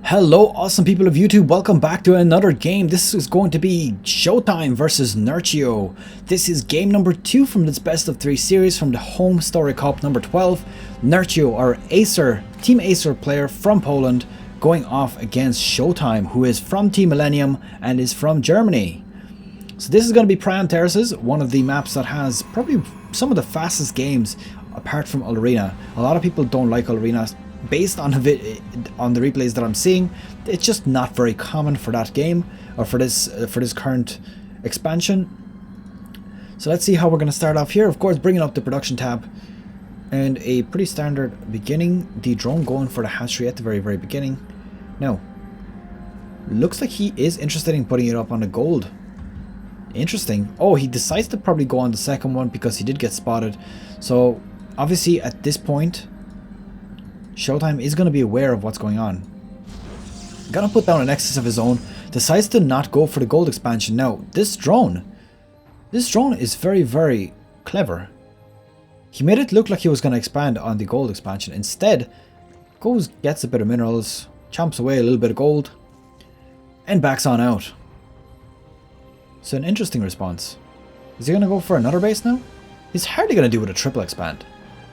Hello awesome people of YouTube, welcome back to another game. This is going to be ShoWTimE versus Nerchio. This is game number 2 from this best of 3 series from the HomeStory Cup number 12. Nerchio, our Team Acer player from Poland, going off against ShoWTimE, who is from Team Millennium and is from Germany. So this is going to be Prion Terraces, one of the maps that has probably some of the fastest games apart from Arena. A lot of people don't like Arena. Based on the replays that I'm seeing, it's just not very common for that game or for this current expansion. So let's see how we're going to start off here. Of course, bringing up the production tab and a pretty standard beginning. The drone going for the hatchery at the very beginning. Now, looks like he is interested in putting it up on the gold. Interesting. Oh, he decides to probably go on the second one because he did get spotted. So obviously at this point, ShoWTimE is going to be aware of what's going on. Gonna put down an Nexus of his own. Decides to not go for the gold expansion. Now, this drone is very clever. He made it look like he was going to expand on the gold expansion. Instead, gets a bit of minerals, chomps away a little bit of gold, and backs on out. So an interesting response. Is he going to go for another base now? He's hardly going to do with a triple expand.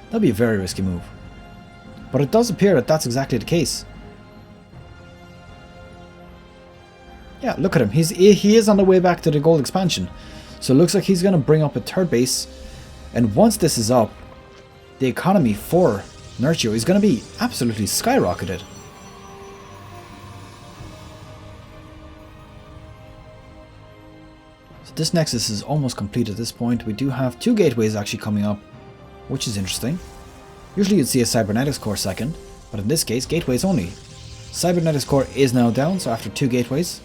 That'd be a very risky move. But it does appear that that's exactly the case. Yeah, look at him. He is on the way back to the gold expansion. So it looks like he's going to bring up a third base. And once this is up, the economy for Nerchio is going to be absolutely skyrocketed. So this Nexus is almost complete at this point. We do have 2 gateways actually coming up, which is interesting. Usually you'd see a Cybernetics core second, but in this case, gateways only. Cybernetics core is now down, so after 2 gateways.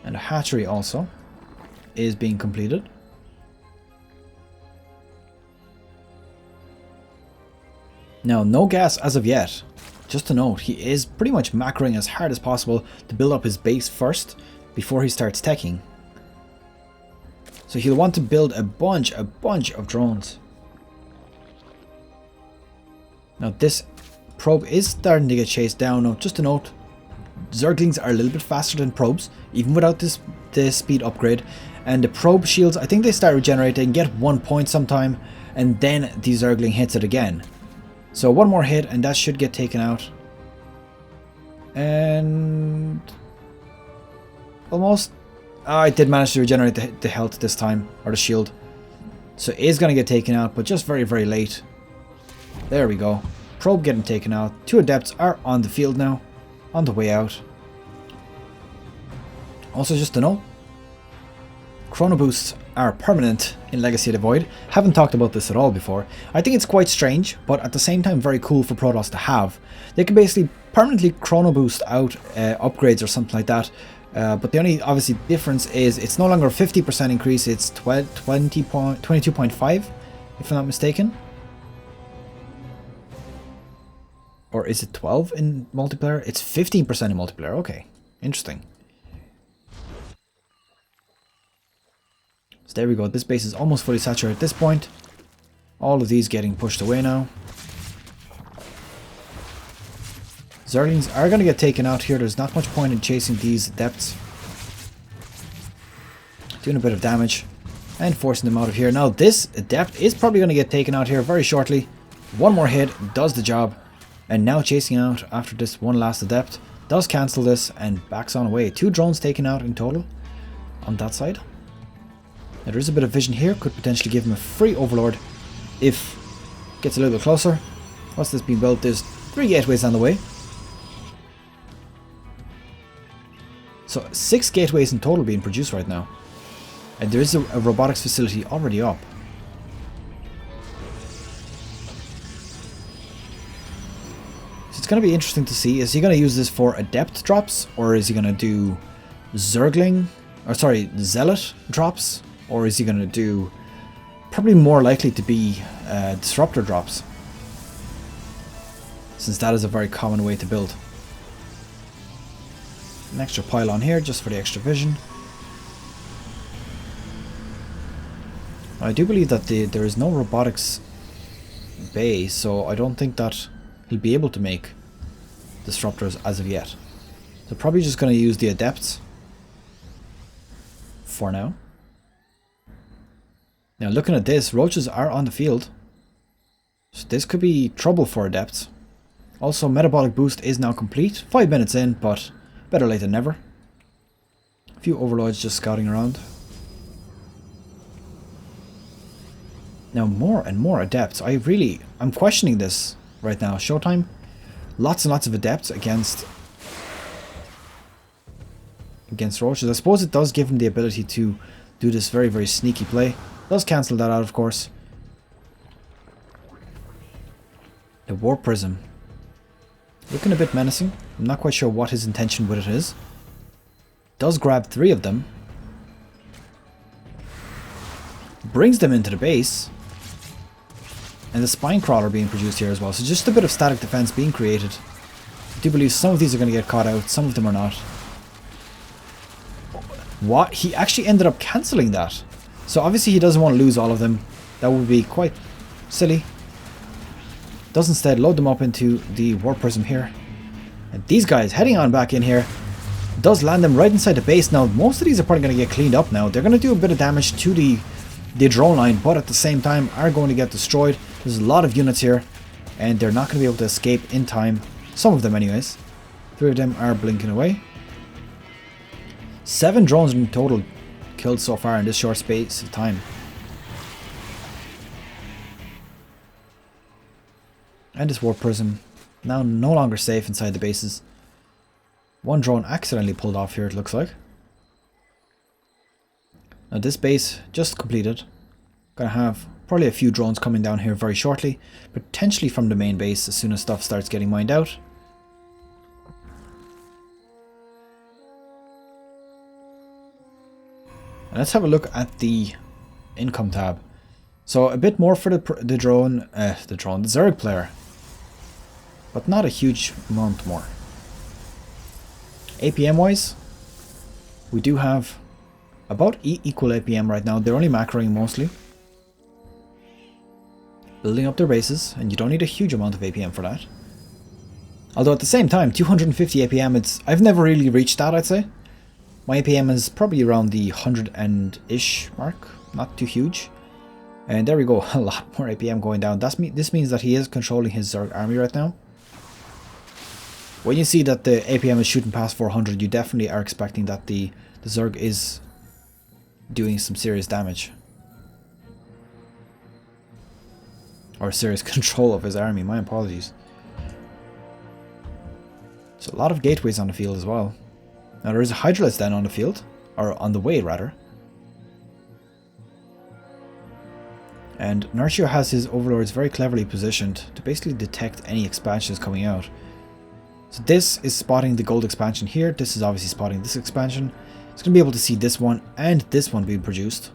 And a hatchery also is being completed. Now, no gas as of yet. Just to note, he is pretty much macroing as hard as possible to build up his base first before he starts teching. So he'll want to build a bunch of drones. Now this probe is starting to get chased down. Now just to note, Zerglings are a little bit faster than probes, even without this speed upgrade. And the probe shields, I think they start regenerating, get 1 point sometime, and then the Zergling hits it again. So one more hit and that should get taken out. And almost. I did manage to regenerate the health this time, or the shield. So it is going to get taken out, but just very late. There we go. Probe getting taken out. 2 adepts are on the field now, on the way out. Also just to note, chrono boosts are permanent in Legacy of the Void. Haven't talked about this at all before. I think it's quite strange, but at the same time very cool for Protoss to have. They can basically permanently chrono boost out upgrades or something like that. But the only obviously difference is it's no longer a 50% increase, it's 22.5 if I'm not mistaken. Or is it 12 in multiplayer? It's 15% in multiplayer, okay. Interesting. So there we go, this base is almost fully saturated at this point. All of these getting pushed away now. Zerglings are going to get taken out here. There's not much point in chasing these adepts. Doing a bit of damage and forcing them out of here. Now this adept is probably going to get taken out here very shortly. One more hit does the job. And now chasing out after this one last adept. Does cancel this and backs on away. 2 drones taken out in total on that side. Now there is a bit of vision here. Could potentially give him a free overlord if gets a little bit closer. What's this being built? There's 3 gateways on the way. So 6 gateways in total being produced right now. And there is a robotics facility already up. So it's going to be interesting to see. Is he going to use this for adept drops? Or is he going to do Zealot drops? Or is he going to do probably more likely to be disruptor drops? Since that is a very common way to build. An extra pylon here just for the extra vision. I do believe that there is no robotics base, so I don't think that he'll be able to make disruptors as of yet. So probably just going to use the adepts for now. Now looking at this, roaches are on the field, so this could be trouble for adepts. Also, metabolic boost is now complete. 5 minutes in, but better late than never. A few overlords just scouting around. Now more and more adepts. I'm questioning this right now. ShoWTimE, lots and lots of adepts against roaches. I suppose it does give him the ability to do this very, very sneaky play. Does cancel that out, of course. The Warp Prism. Looking a bit menacing. I'm not quite sure what his intention with it is. Does grab 3 of them. Brings them into the base. And the Spine Crawler being produced here as well. So just a bit of static defense being created. I do believe some of these are going to get caught out. Some of them are not. What? He actually ended up cancelling that. So obviously he doesn't want to lose all of them. That would be quite silly. Does instead load them up into the Warp Prism here. And these guys heading on back in here. Does land them right inside the base. Now most of these are probably going to get cleaned up now. They're going to do a bit of damage to the drone line, but at the same time are going to get destroyed. There's a lot of units here, and they're not going to be able to escape in time. Some of them anyways. 3 of them are blinking away. 7 drones in total killed so far in this short space of time. And this Warp Prism now no longer safe inside the bases. 1 drone accidentally pulled off here, it looks like. Now this base just completed. Gonna have probably a few drones coming down here very shortly. Potentially from the main base as soon as stuff starts getting mined out. And let's have a look at the income tab. So a bit more for the Zerg player. But not a huge amount more. APM wise, we do have about equal APM right now. They're only macroing mostly. Building up their bases, and you don't need a huge amount of APM for that. Although at the same time, 250 APM, I've never really reached that, I'd say. My APM is probably around the 100-ish mark, not too huge. And there we go, a lot more APM going down. This means that he is controlling his Zerg army right now. When you see that the APM is shooting past 400, you definitely are expecting that the Zerg is doing some serious damage. Or serious control of his army, my apologies. So a lot of gateways on the field as well. Now there is a Hydralisk Den on the field, or on the way rather. And Nerchio has his overlords very cleverly positioned to basically detect any expansions coming out. So this is spotting the gold expansion here, this is obviously spotting this expansion. It's going to be able to see this one and this one being produced.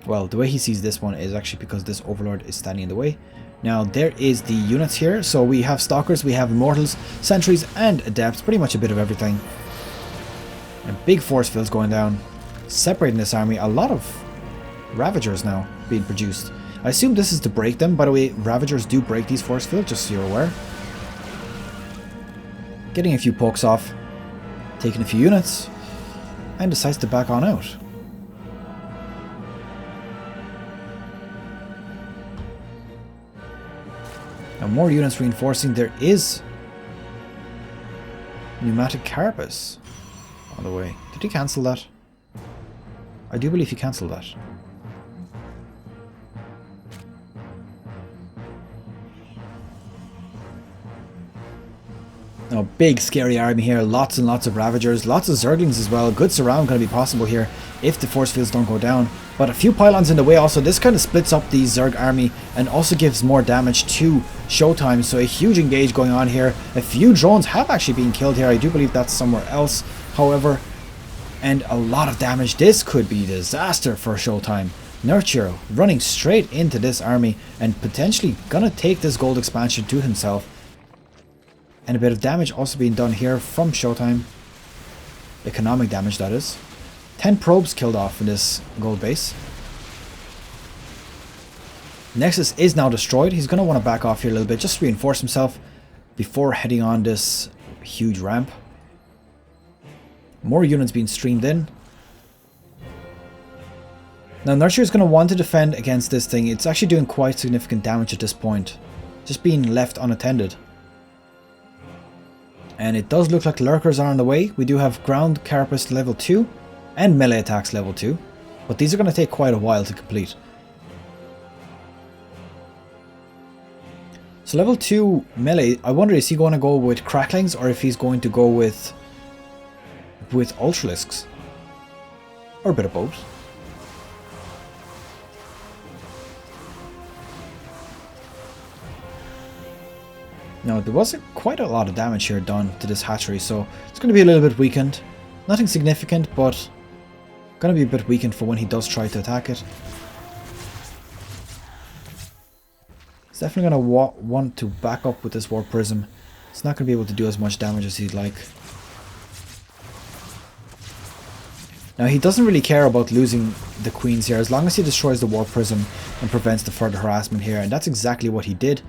Well, the way he sees this one is actually because this overlord is standing in the way. Now there is the units here, so we have stalkers, we have immortals, sentries and adepts, pretty much a bit of everything. And big force fields going down, separating this army. A lot of Ravagers now being produced. I assume this is to break them. By the way, Ravagers do break these force fields, just so you're aware. Getting a few pokes off, taking a few units, and decides to back on out. Now more units reinforcing. There is pneumatic carapace on the way. Did he cancel that? I do believe he cancelled that. Now, big scary army here, lots and lots of Ravagers, lots of Zerglings as well. Good surround going to be possible here if the force fields don't go down. But a few pylons in the way also. This kind of splits up the Zerg army and also gives more damage to ShoWTimE. So a huge engage going on here. A few drones have actually been killed here. I do believe that's somewhere else, however. And a lot of damage. This could be disaster for ShoWTimE. Nerchio running straight into this army and potentially gonna take this gold expansion to himself. And a bit of damage also being done here from ShoWTimE. Economic damage, that is. 10 probes killed off in this gold base. Nexus is now destroyed. He's going to want to back off here a little bit, just to reinforce himself before heading on this huge ramp. More units being streamed in. Now Nerchio is going to want to defend against this thing. It's actually doing quite significant damage at this point, just being left unattended. And it does look like lurkers are on the way. We do have ground carapace level 2 and melee attacks level 2, but these are going to take quite a while to complete. So level 2 melee, I wonder, is he going to go with cracklings or if he's going to go with ultralisks, or a bit of both. Now there was quite a lot of damage here done to this hatchery, so it's going to be a little bit weakened. Nothing significant, but going to be a bit weakened for when he does try to attack it. He's definitely going to want to back up with this Warp Prism. It's not going to be able to do as much damage as he'd like. Now he doesn't really care about losing the queens here, as long as he destroys the Warp Prism and prevents the further harassment here, and that's exactly what he did.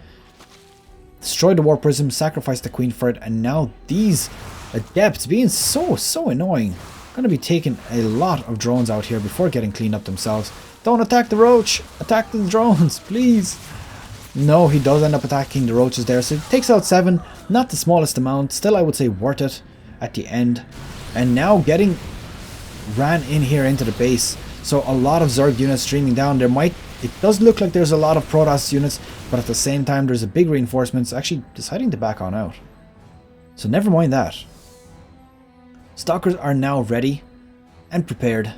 Destroyed the Warp Prism, sacrificed the queen for it, and now these adepts being so annoying. Going to be taking a lot of drones out here before getting cleaned up themselves. Don't attack the roach! Attack the drones, please! No, he does end up attacking the roaches there, so it takes out 7. Not the smallest amount, still I would say worth it at the end. And now getting ran in here into the base. So a lot of Zerg units streaming down. It does look like there's a lot of Protoss units, but at the same time there's a big reinforcements actually deciding to back on out. So never mind that. Stalkers are now ready and prepared.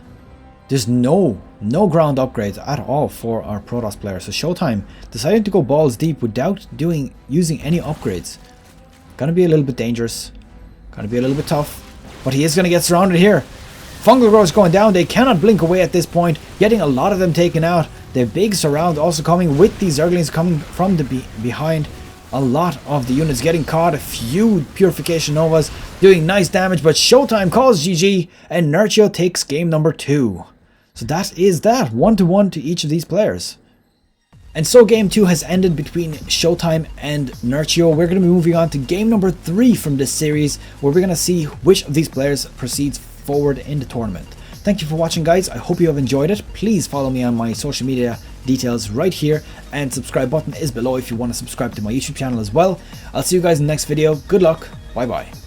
There's no ground upgrades at all for our Protoss players. So ShoWTimE decided to go balls deep without using any upgrades. Gonna be a little bit dangerous. Gonna be a little bit tough. But he is gonna get surrounded here. Fungal growers going down. They cannot blink away at this point. Getting a lot of them taken out. The big surround also coming with these Zerglings coming from the behind. A lot of the units getting caught. A few Purification Novas doing nice damage. But ShoWTimE calls GG and Nerchio takes game number 2. So that is that. 1-1 to each of these players. And so game 2 has ended between ShoWTimE and Nerchio. We're going to be moving on to game number 3 from this series, where we're going to see which of these players proceeds forward in the tournament. Thank you for watching, guys. I hope you have enjoyed it. Please follow me on my social media details right here, and subscribe button is below if you want to subscribe to my YouTube channel as well. I'll see you guys in the next video. Good luck. Bye bye.